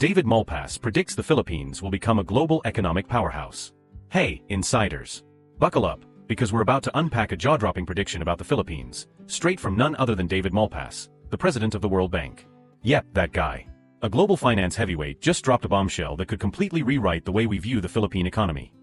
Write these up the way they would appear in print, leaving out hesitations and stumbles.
David Malpass predicts the Philippines will become a global economic powerhouse. Hey, insiders. Buckle up, because we're about to unpack a jaw-dropping prediction about the Philippines, straight from none other than David Malpass, the president of the World Bank. Yep, that guy. A global finance heavyweight just dropped a bombshell that could completely rewrite the way we view the Philippine economy.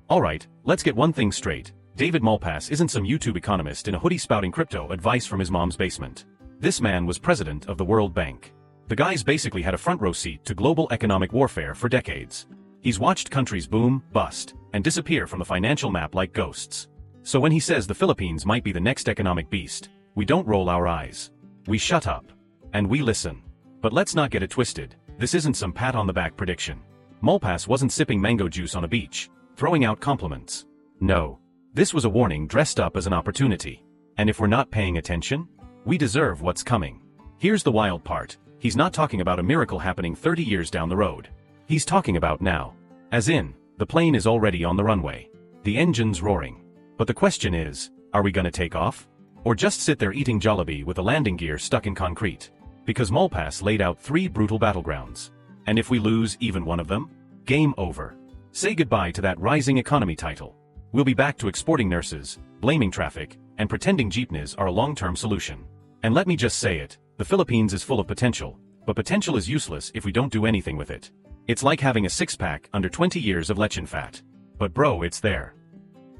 Alright, let's get one thing straight. David Malpass isn't some YouTube economist in a hoodie spouting crypto advice from his mom's basement. This man was president of the World Bank. The guy's basically had a front row seat to global economic warfare for decades. He's watched countries boom, bust, and disappear from the financial map like ghosts. So when he says the Philippines might be the next economic beast, we don't roll our eyes. We shut up. And we listen. But let's not get it twisted. This isn't some pat-on-the-back prediction. Malpass wasn't sipping mango juice on a beach, throwing out compliments. No. This was a warning dressed up as an opportunity. And if we're not paying attention, we deserve what's coming. Here's the wild part. He's not talking about a miracle happening 30 years down the road. He's talking about now. As in, the plane is already on the runway. The engine's roaring. But the question is, are we gonna take off? Or just sit there eating Jollibee with the landing gear stuck in concrete? Because Malpass laid out 3 brutal battlegrounds. And if we lose even one of them, game over. Say goodbye to that rising economy title. We'll be back to exporting nurses, blaming traffic, and pretending jeepneys are a long-term solution. And let me just say it, the Philippines is full of potential, but potential is useless if we don't do anything with it. It's like having a six-pack under 20 years of lechin fat. But bro, it's there.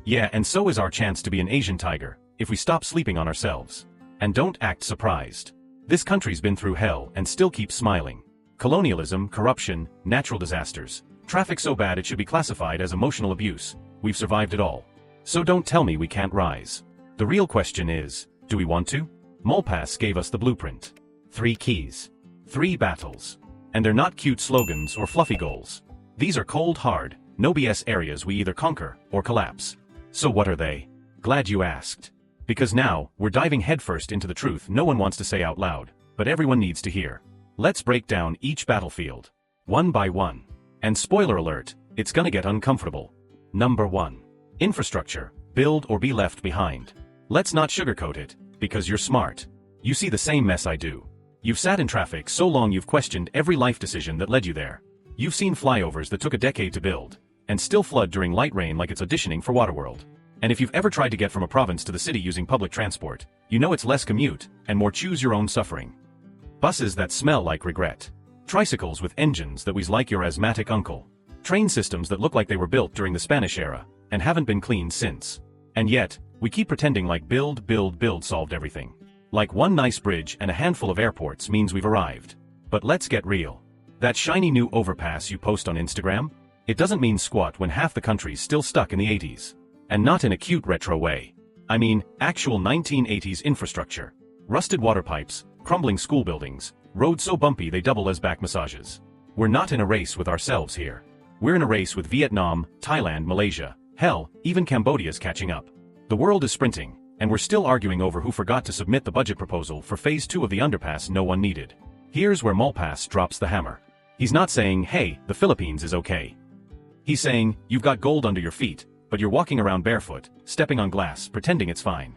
Yeah, and so is our chance to be an Asian tiger, if we stop sleeping on ourselves. And don't act surprised. This country's been through hell and still keeps smiling. Colonialism, corruption, natural disasters. Traffic so bad it should be classified as emotional abuse. We've survived it all. So don't tell me we can't rise. The real question is, do we want to? Malpass gave us the blueprint. 3 keys. 3 battles. And they're not cute slogans or fluffy goals. These are cold hard, no BS areas we either conquer or collapse. So what are they? Glad you asked. Because now, we're diving headfirst into the truth no one wants to say out loud, but everyone needs to hear. Let's break down each battlefield. One by one. And spoiler alert, it's gonna get uncomfortable. Number 1. Infrastructure. Build or be left behind. Let's not sugarcoat it, because you're smart. You see the same mess I do. You've sat in traffic so long you've questioned every life decision that led you there. You've seen flyovers that took a decade to build, and still flood during light rain like it's auditioning for Waterworld. And if you've ever tried to get from a province to the city using public transport, you know it's less commute, and more choose your own suffering. Buses that smell like regret. Tricycles with engines that wheeze like your asthmatic uncle. Train systems that look like they were built during the Spanish era, and haven't been cleaned since. And yet, we keep pretending like build solved everything. Like one nice bridge and a handful of airports means we've arrived. But let's get real. That shiny new overpass you post on Instagram? It doesn't mean squat when half the country's still stuck in the 80s. And not in a cute retro way. I mean, actual 1980s infrastructure. Rusted water pipes, crumbling school buildings, roads so bumpy they double as back massages. We're not in a race with ourselves here. We're in a race with Vietnam, Thailand, Malaysia, hell, even Cambodia's catching up. The world is sprinting, and we're still arguing over who forgot to submit the budget proposal for Phase 2 of the underpass no one needed. Here's where Malpass drops the hammer. He's not saying, hey, the Philippines is okay. He's saying, you've got gold under your feet, but you're walking around barefoot, stepping on glass, pretending it's fine.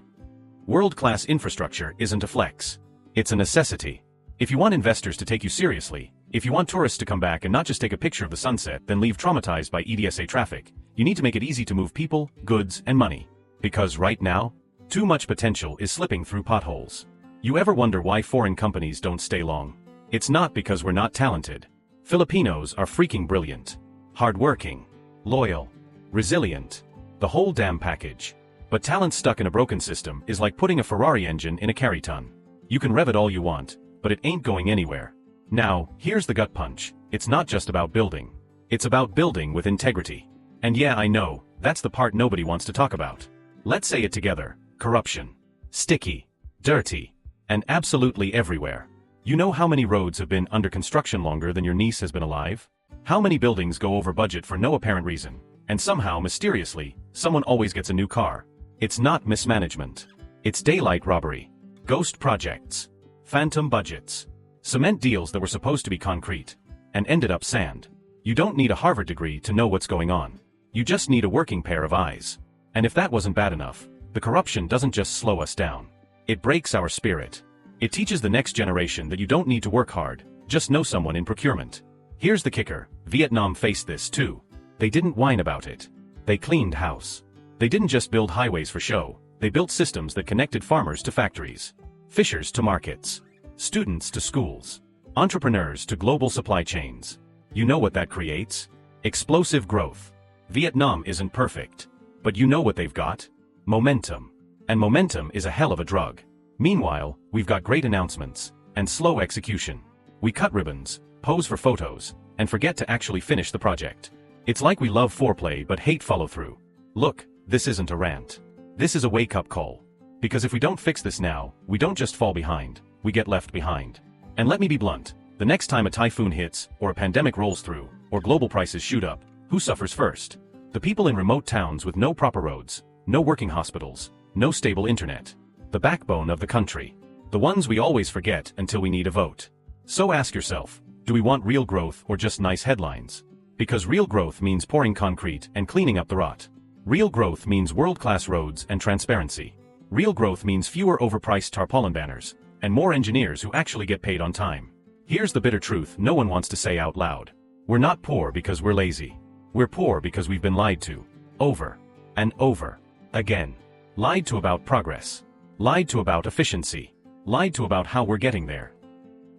World-class infrastructure isn't a flex. It's a necessity. If you want investors to take you seriously, if you want tourists to come back and not just take a picture of the sunset then leave traumatized by EDSA traffic, you need to make it easy to move people, goods, and money. Because right now, too much potential is slipping through potholes. You ever wonder why foreign companies don't stay long? It's not because we're not talented. Filipinos are freaking brilliant. Hardworking. Loyal. Resilient. The whole damn package. But talent stuck in a broken system is like putting a Ferrari engine in a carry ton. You can rev it all you want, but it ain't going anywhere. Now, here's the gut punch. It's not just about building. It's about building with integrity. And yeah, I know, that's the part nobody wants to talk about. Let's say it together. Corruption. Sticky. Dirty. And absolutely everywhere. You know how many roads have been under construction longer than your niece has been alive? How many buildings go over budget for no apparent reason? And somehow, mysteriously, someone always gets a new car. It's not mismanagement. It's daylight robbery. Ghost projects. Phantom budgets. Cement deals that were supposed to be concrete. And ended up sand. You don't need a Harvard degree to know what's going on. You just need a working pair of eyes. And if that wasn't bad enough, the corruption doesn't just slow us down. It breaks our spirit. It teaches the next generation that you don't need to work hard, just know someone in procurement. Here's the kicker, Vietnam faced this too. They didn't whine about it. They cleaned house. They didn't just build highways for show, they built systems that connected farmers to factories, fishers to markets, students to schools, entrepreneurs to global supply chains. You know what that creates? Explosive growth. Vietnam isn't perfect, but you know what they've got? Momentum. And momentum is a hell of a drug. Meanwhile, we've got great announcements and slow execution. We cut ribbons, pose for photos, and forget to actually finish the project. It's like we love foreplay but hate follow-through. Look, this isn't a rant. This is a wake-up call. Because if we don't fix this now, we don't just fall behind, we get left behind. And let me be blunt, the next time a typhoon hits, or a pandemic rolls through, or global prices shoot up, who suffers first? The people in remote towns with no proper roads, no working hospitals, no stable internet. The backbone of the country. The ones we always forget until we need a vote. So ask yourself, do we want real growth or just nice headlines? Because real growth means pouring concrete and cleaning up the rot. Real growth means world-class roads and transparency. Real growth means fewer overpriced tarpaulin banners, and more engineers who actually get paid on time. Here's the bitter truth no one wants to say out loud. We're not poor because we're lazy. We're poor because we've been lied to. Over. And over. Again. Lied to about progress. Lied to about efficiency. Lied to about how we're getting there.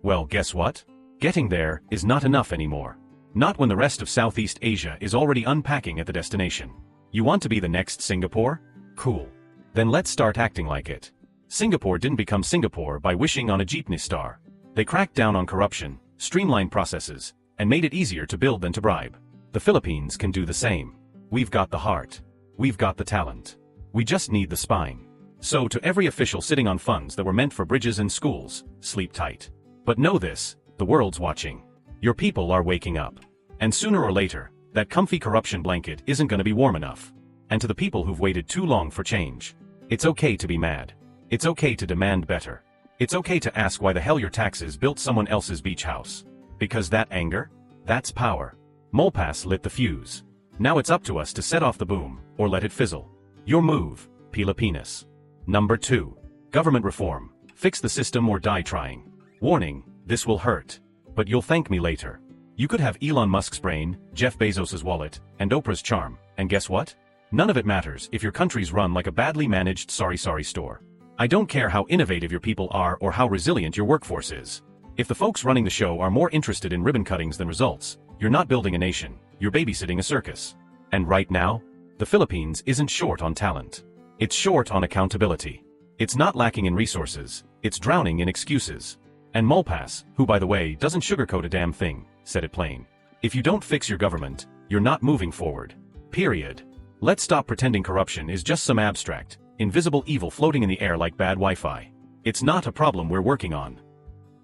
Well, guess what? Getting there is not enough anymore. Not when the rest of Southeast Asia is already unpacking at the destination. You want to be the next Singapore? Cool. Then let's start acting like it. Singapore didn't become Singapore by wishing on a jeepney star. They cracked down on corruption, streamlined processes, and made it easier to build than to bribe. The Philippines can do the same. We've got the heart. We've got the talent. We just need the spine. So to every official sitting on funds that were meant for bridges and schools, sleep tight. But know this, the world's watching. Your people are waking up. And sooner or later, that comfy corruption blanket isn't going to be warm enough. And to the people who've waited too long for change, it's okay to be mad. It's okay to demand better. It's okay to ask why the hell your taxes built someone else's beach house. Because that anger? That's power. Malpass lit the fuse. Now it's up to us to set off the boom, or let it fizzle. Your move, Pilipinas. Number 2. Government reform. Fix the system or die trying. Warning, this will hurt. But you'll thank me later. You could have Elon Musk's brain, Jeff Bezos's wallet, and Oprah's charm, and guess what? None of it matters if your country's run like a badly managed sorry store. I don't care how innovative your people are or how resilient your workforce is. If the folks running the show are more interested in ribbon cuttings than results, you're not building a nation, you're babysitting a circus. And right now, the Philippines isn't short on talent. It's short on accountability. It's not lacking in resources, it's drowning in excuses. And Malpass, who by the way doesn't sugarcoat a damn thing, said it plain. If you don't fix your government, you're not moving forward. Period. Let's stop pretending corruption is just some abstract, invisible evil floating in the air like bad Wi-Fi. It's not a problem we're working on.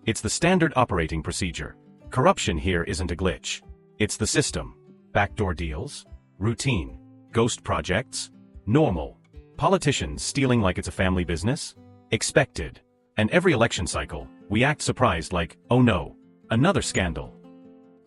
It's the standard operating procedure. Corruption here isn't a glitch. It's the system. Backdoor deals? Routine. Ghost projects? Normal. Politicians stealing like it's a family business? Expected. And every election cycle, we act surprised like, oh no, another scandal.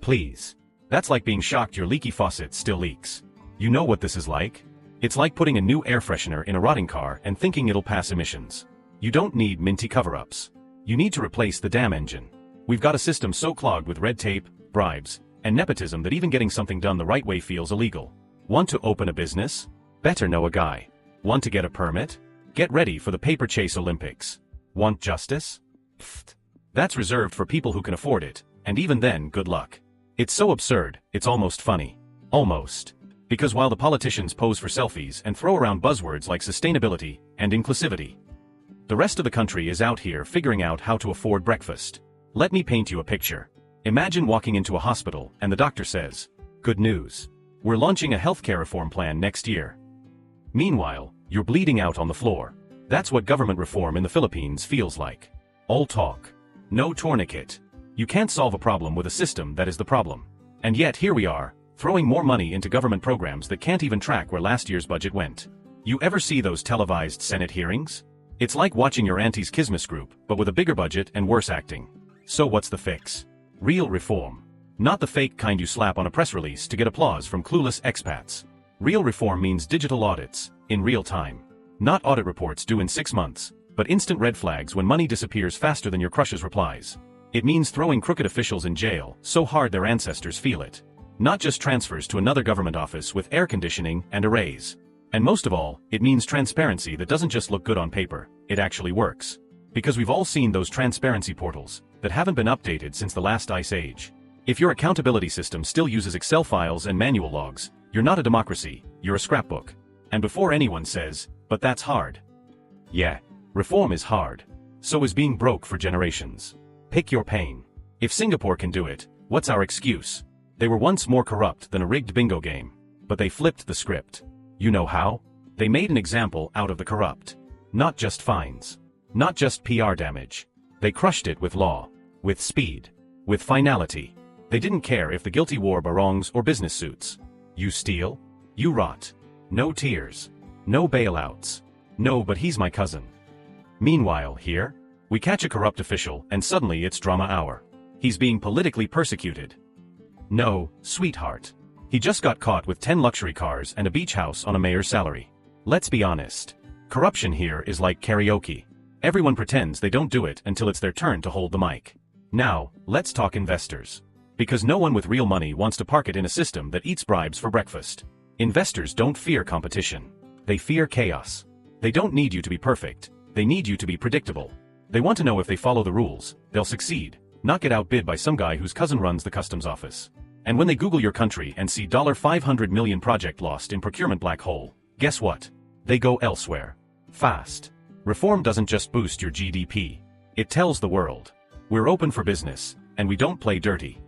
Please. That's like being shocked your leaky faucet still leaks. You know what this is like? It's like putting a new air freshener in a rotting car and thinking it'll pass emissions. You don't need minty cover-ups. You need to replace the damn engine. We've got a system so clogged with red tape, bribes, and nepotism that even getting something done the right way feels illegal. Want to open a business? Better know a guy. Want to get a permit? Get ready for the paper chase Olympics. Want justice? Pfft. That's reserved for people who can afford it, and even then, good luck. It's so absurd, it's almost funny. Almost. Because while the politicians pose for selfies and throw around buzzwords like sustainability and inclusivity, the rest of the country is out here figuring out how to afford breakfast. Let me paint you a picture. Imagine walking into a hospital and the doctor says, "Good news. We're launching a healthcare reform plan next year." Meanwhile, you're bleeding out on the floor. That's what government reform in the Philippines feels like. All talk. No tourniquet. You can't solve a problem with a system that is the problem. And yet here we are, throwing more money into government programs that can't even track where last year's budget went. You ever see those televised Senate hearings? It's like watching your auntie's Kismis group, but with a bigger budget and worse acting. So what's the fix? Real reform. Not the fake kind you slap on a press release to get applause from clueless expats. Real reform means digital audits, in real time. Not audit reports due in 6 months, but instant red flags when money disappears faster than your crush's replies. It means throwing crooked officials in jail so hard their ancestors feel it. Not just transfers to another government office with air conditioning and a raise. And most of all, it means transparency that doesn't just look good on paper, it actually works. Because we've all seen those transparency portals that haven't been updated since the last ice age. If your accountability system still uses Excel files and manual logs, you're not a democracy, you're a scrapbook. And before anyone says, but that's hard. Yeah, reform is hard. So is being broke for generations. Pick your pain. If Singapore can do it, what's our excuse? They were once more corrupt than a rigged bingo game. But they flipped the script. You know how? They made an example out of the corrupt. Not just fines. Not just PR damage. They crushed it with law. With speed. With finality. They didn't care if the guilty wore barongs or business suits. You steal? You rot. No tears. No bailouts. No, but he's my cousin. Meanwhile, here, we catch a corrupt official and suddenly it's drama hour. He's being politically persecuted. No, sweetheart. He just got caught with 10 luxury cars and a beach house on a mayor's salary. Let's be honest. Corruption here is like karaoke. Everyone pretends they don't do it until it's their turn to hold the mic. Now, let's talk investors. Because no one with real money wants to park it in a system that eats bribes for breakfast. Investors don't fear competition. They fear chaos. They don't need you to be perfect. They need you to be predictable. They want to know if they follow the rules, they'll succeed, not get outbid by some guy whose cousin runs the customs office. And when they Google your country and see $500 million project lost in procurement black hole, guess what? They go elsewhere. Fast. Reform doesn't just boost your GDP. It tells the world. We're open for business, and we don't play dirty.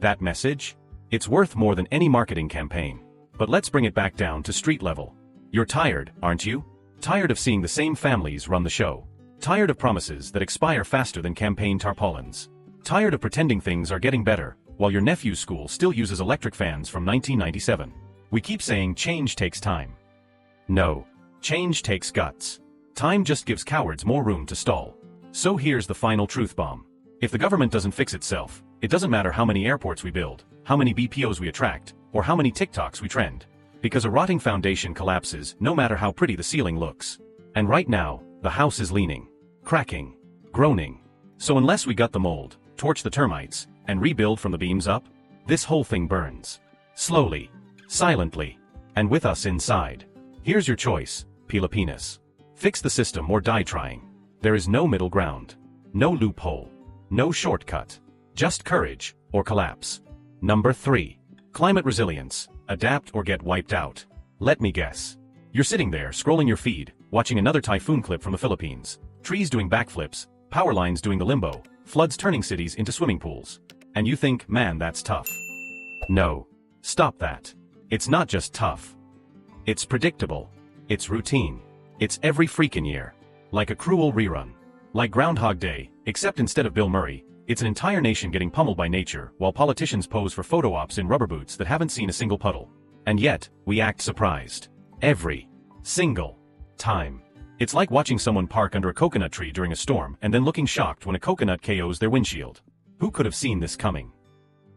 That message? It's worth more than any marketing campaign. But let's bring it back down to street level. You're tired, aren't you? Tired of seeing the same families run the show. Tired of promises that expire faster than campaign tarpaulins. Tired of pretending things are getting better, while your nephew's school still uses electric fans from 1997. We keep saying change takes time. No. Change takes guts. Time just gives cowards more room to stall. So here's the final truth bomb. If the government doesn't fix itself, it doesn't matter how many airports we build, how many BPOs we attract, or how many TikToks we trend. Because a rotting foundation collapses no matter how pretty the ceiling looks. And right now, the house is leaning, cracking, groaning. So unless we gut the mold, torch the termites, and rebuild from the beams up, this whole thing burns. Slowly, silently, and with us inside. Here's your choice, peel a penis. Fix the system or die trying. There is no middle ground. No loophole. No shortcut. Just courage, or collapse. Number 3. Climate resilience. Adapt or get wiped out. Let me guess. You're sitting there scrolling your feed, watching another typhoon clip from the Philippines. Trees doing backflips, power lines doing the limbo, floods turning cities into swimming pools. And you think, man, that's tough. No. Stop that. It's not just tough. It's predictable. It's routine. It's every freaking year. Like a cruel rerun. Like Groundhog Day, except instead of Bill Murray, it's an entire nation getting pummeled by nature while politicians pose for photo ops in rubber boots that haven't seen a single puddle. And yet, we act surprised. Every single time. It's like watching someone park under a coconut tree during a storm and then looking shocked when a coconut KOs their windshield. Who could have seen this coming?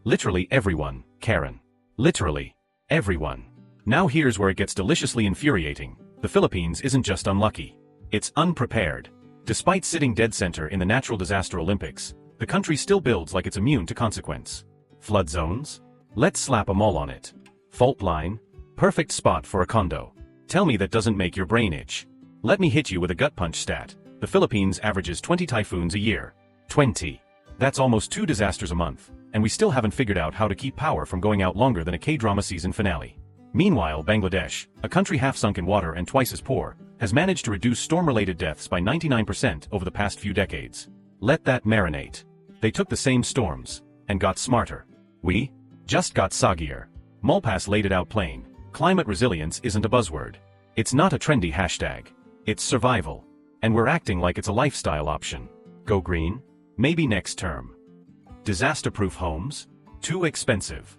Literally everyone, Karen. Literally everyone. Now here's where it gets deliciously infuriating. The Philippines isn't just unlucky. It's unprepared. Despite sitting dead center in the natural disaster Olympics, the country still builds like it's immune to consequence. Flood zones? Let's slap a mall on it. Fault line? Perfect spot for a condo. Tell me that doesn't make your brain itch. Let me hit you with a gut punch stat. The Philippines averages 20 typhoons a year. 20. That's almost 2 disasters a month, and we still haven't figured out how to keep power from going out longer than a K-drama season finale. Meanwhile, Bangladesh, a country half sunk in water and twice as poor, has managed to reduce storm-related deaths by 99% over the past few decades. Let that marinate. They took the same storms, and got smarter. We just got soggier. Malpass laid it out plain. Climate resilience isn't a buzzword. It's not a trendy hashtag. It's survival. And we're acting like it's a lifestyle option. Go green? Maybe next term. Disaster-proof homes? Too expensive.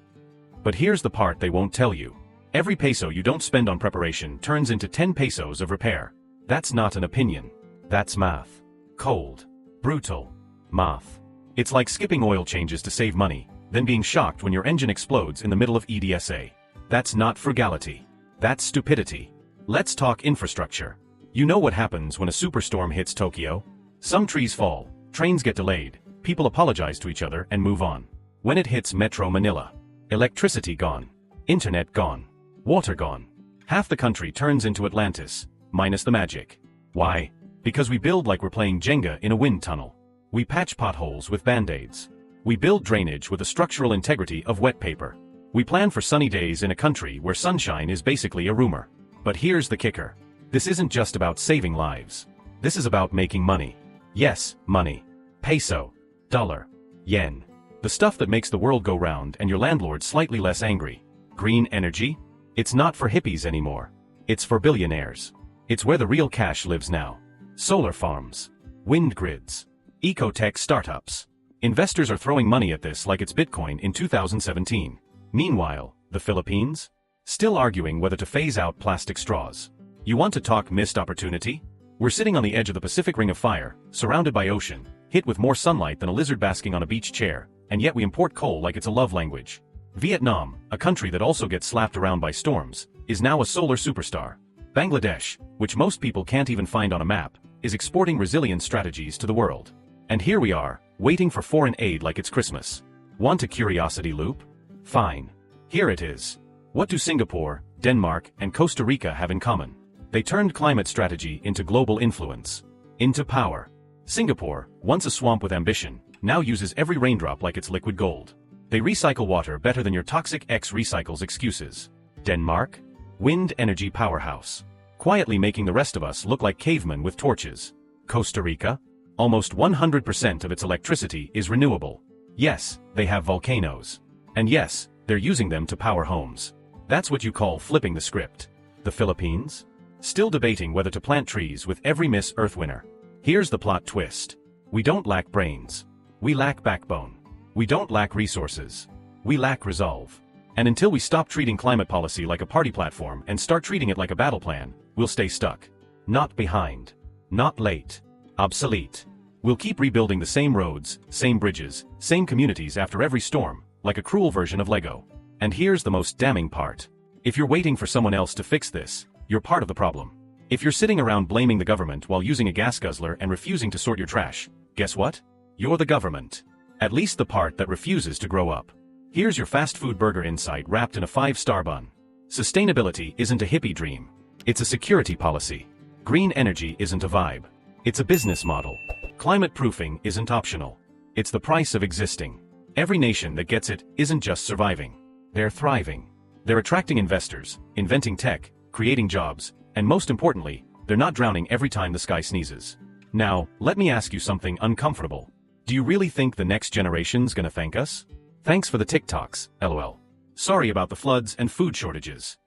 But here's the part they won't tell you. Every peso you don't spend on preparation turns into 10 pesos of repair. That's not an opinion. That's math. Cold. Brutal. Math. It's like skipping oil changes to save money, then being shocked when your engine explodes in the middle of EDSA. That's not frugality. That's stupidity. Let's talk infrastructure. You know what happens when a superstorm hits Tokyo? Some trees fall, trains get delayed, People apologize to each other and move on. When it hits Metro Manila, electricity gone, internet gone, water gone. Half the country turns into Atlantis, minus the magic. Why? Because we build like we're playing Jenga in a wind tunnel. We patch potholes with band-aids. We build drainage with the structural integrity of wet paper. We plan for sunny days in a country where sunshine is basically a rumor. But here's the kicker. This isn't just about saving lives. This is about making money. Yes, money. Peso. Dollar. Yen. The stuff that makes the world go round and your landlord slightly less angry. Green energy? It's not for hippies anymore. It's for billionaires. It's where the real cash lives now. Solar farms. Wind grids. Ecotech startups. Investors are throwing money at this like it's Bitcoin in 2017. Meanwhile, the Philippines? Still arguing whether to phase out plastic straws. You want to talk missed opportunity? We're sitting on the edge of the Pacific Ring of Fire, surrounded by ocean, hit with more sunlight than a lizard basking on a beach chair, and yet we import coal like it's a love language. Vietnam, a country that also gets slapped around by storms, is now a solar superstar. Bangladesh, which most people can't even find on a map, is exporting resilience strategies to the world. And here we are, waiting for foreign aid like it's Christmas. Want a curiosity loop? Fine. Here it is. What do Singapore, Denmark, and Costa Rica have in common? They turned climate strategy into global influence. Into power. Singapore, once a swamp with ambition, now uses every raindrop like it's liquid gold. They recycle water better than your toxic ex-recycles excuses. Denmark? Wind energy powerhouse. Quietly making the rest of us look like cavemen with torches. Costa Rica? Almost 100% of its electricity is renewable. Yes, they have volcanoes. And yes, they're using them to power homes. That's what you call flipping the script. The Philippines? Still debating whether to plant trees with every Miss Earth winner. Here's the plot twist. We don't lack brains. We lack backbone. We don't lack resources. We lack resolve. And until we stop treating climate policy like a party platform and start treating it like a battle plan, we'll stay stuck. Not behind. Not late. Obsolete. We'll keep rebuilding the same roads, same bridges, same communities after every storm, like a cruel version of Lego. And here's the most damning part. If you're waiting for someone else to fix this, you're part of the problem. If you're sitting around blaming the government while using a gas guzzler and refusing to sort your trash, guess what? You're the government. At least the part that refuses to grow up. Here's your fast food burger insight wrapped in a 5-star bun. Sustainability isn't a hippie dream. It's a security policy. Green energy isn't a vibe. It's a business model. Climate proofing isn't optional. It's the price of existing. Every nation that gets it isn't just surviving. They're thriving. They're attracting investors, inventing tech, creating jobs, and most importantly, they're not drowning every time the sky sneezes. Now, let me ask you something uncomfortable. Do you really think the next generation's gonna thank us? Thanks for the TikToks, lol. Sorry about the floods and food shortages.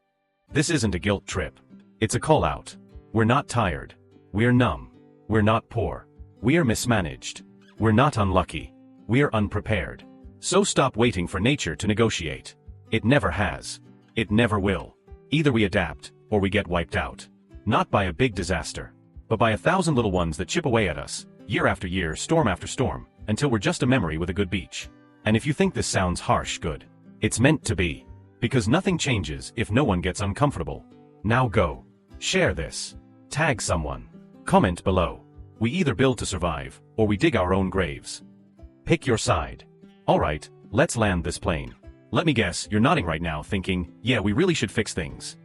This isn't a guilt trip. It's a call out. We're not tired. We're numb. We're not poor. We're mismanaged. We're not unlucky. We're unprepared. So stop waiting for nature to negotiate. It never has. It never will. Either we adapt, or we get wiped out. Not by a big disaster, but by 1,000 little ones that chip away at us, year after year, storm after storm, until we're just a memory with a good beach. And if you think this sounds harsh, good. It's meant to be. Because nothing changes if no one gets uncomfortable. Now go. Share this. Tag someone. Comment below. We either build to survive, or we dig our own graves. Pick your side. Alright, let's land this plane. Let me guess, you're nodding right now thinking, yeah, we really should fix things.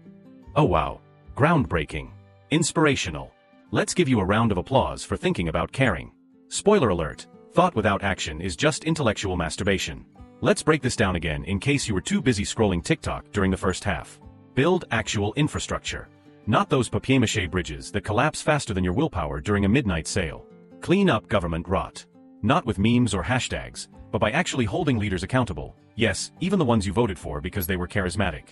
Oh wow. Groundbreaking. Inspirational. Let's give you a round of applause for thinking about caring. Spoiler alert, thought without action is just intellectual masturbation. Let's break this down again in case you were too busy scrolling TikTok during the first half. Build actual infrastructure. Not those papier-mâché bridges that collapse faster than your willpower during a midnight sale. Clean up government rot. Not with memes or hashtags, but by actually holding leaders accountable. Yes, even the ones you voted for because they were charismatic.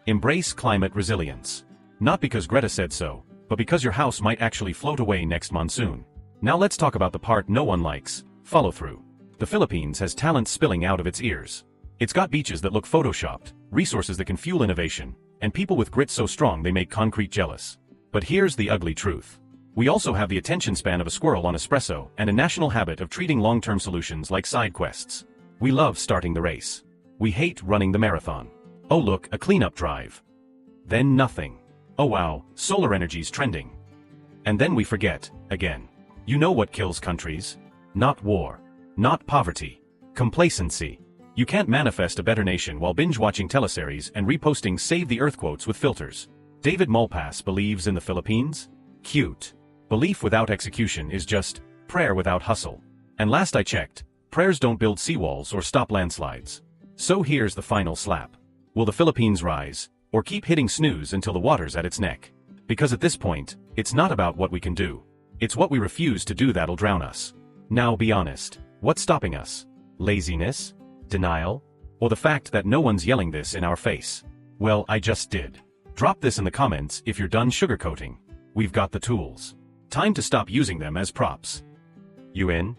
Embrace climate resilience. Not because Greta said so, but because your house might actually float away next monsoon. Now let's talk about the part no one likes, follow-through. The Philippines has talent spilling out of its ears. It's got beaches that look photoshopped, resources that can fuel innovation, and people with grit so strong they make concrete jealous. But here's the ugly truth. We also have the attention span of a squirrel on espresso and a national habit of treating long-term solutions like side quests. We love starting the race. We hate running the marathon. Oh look, a cleanup drive. Then nothing. Oh wow, solar energy's trending. And then we forget, again. You know what kills countries? Not war. Not poverty. Complacency. You can't manifest a better nation while binge-watching teleseries and reposting Save the Earth quotes with filters. David Malpass believes in the Philippines? Cute. Belief without execution is just prayer without hustle. And last I checked, prayers don't build seawalls or stop landslides. So here's the final slap. Will the Philippines rise, or keep hitting snooze until the water's at its neck? Because at this point, it's not about what we can do. It's what we refuse to do that'll drown us. Now be honest, what's stopping us? Laziness? Denial? Or the fact that no one's yelling this in our face? Well, I just did. Drop this in the comments if you're done sugarcoating. We've got the tools. Time to stop using them as props. You in?